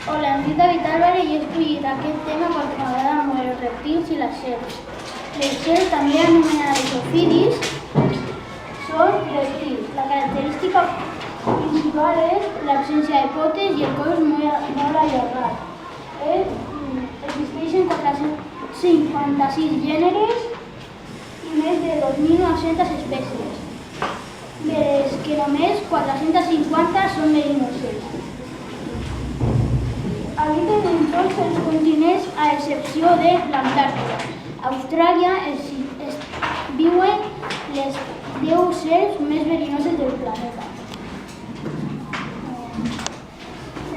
Hola, em dic David Álvarez i he escollit aquest tema perquè m'agrada molt els reptils i les serps. Les serps, també anomenades ofidis, són reptils. La característica principal és l'absència de potes i el cos molt allargat. Existeixen 456 gèneres i més de 2.900 espècies, de les que només 450 són verinoses. Habiten en tots els continents a excepció de l'Antàrtida. A Austràlia viuen les 10 serps més verinoses del planeta.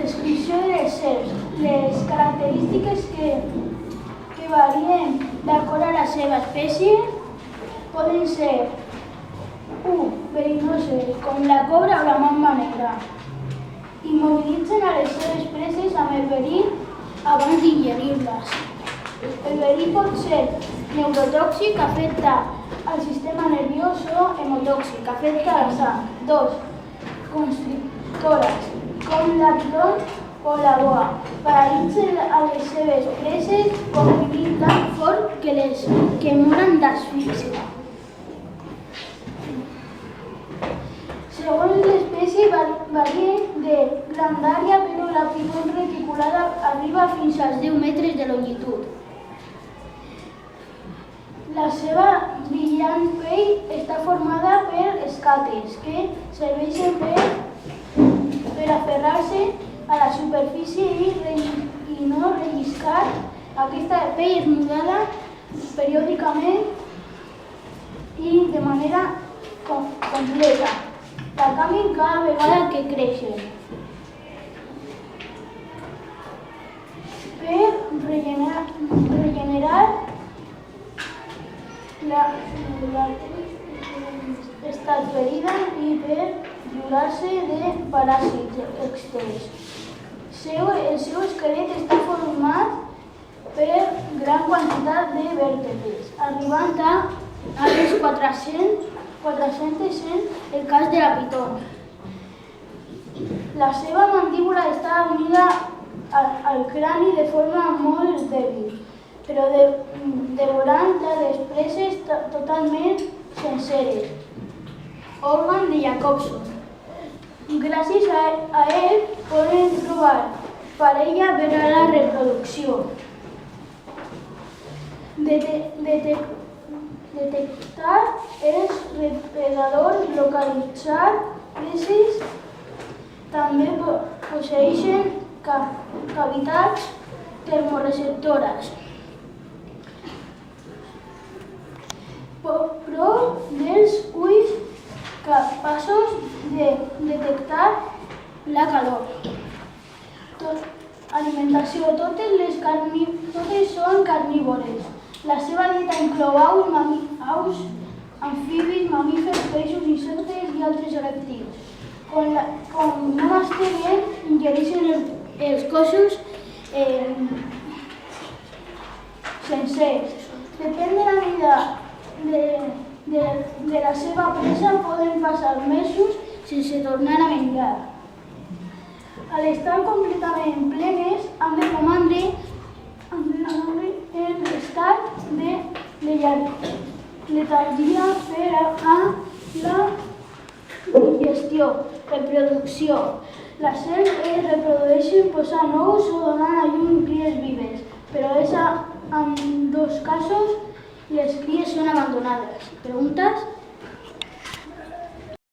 Descripció de les serps. Les característiques que varien d'acord a la seva espècie poden ser 1. Verinoses, com la cobra o la mamba negra. Immobilitzen a les seves preses amb el verí abans d'ingerir-les. El verí pot ser neurotòxic, afecta al sistema nerviós, o hemotòxic, afecta la sang. 2. Constrictores, com la piton o la boa. Paralitzen a les seves preses comprimint tan fort que moren d'asfíxia. Segons l'espècie varia de grandària, però la piton reticulada arriba fins als 10 metres de longitud. La seva brillant pell està formada per escates que serveixen per aferrar-se a la superfície i no relliscar. Aquesta pell és mudada periòdicament i de manera completa. La canvien cada vegada que creixen. Per regenerar l'estat ferida i per lliurar-se de paràsits externs. El seu esquelet està format per gran quantitat de vèrtebres, arribant a les 400 en el cas de la piton. La seva mandíbula està unida al crani de forma molt dèbil, però devorant les preses totalment senceres. Òrgan de Jacobson. Gràcies a ell poden trobar parella per a la reproducció. Detectar els depredadors, localitzar preses. També posseeixen cavitats termoreceptores. Prop dels ulls capaços de detectar la calor. Alimentació. Totes són carnívores. La seva dieta inclou aus, amfibis, mamífers, peixos, insectes i altres rèptils. Com no masteguen, ingereixen els cossos sencers. Depèn de la mida de la seva presa, poden passar mesos sense tornar a menjar. Al estar completament plenes, han de romandre en estat de letargia per a la digestió. Reproducció. Les serps es reprodueixen posant ous o donant a llum cries vives, però en dos casos les cries són abandonades. Preguntes?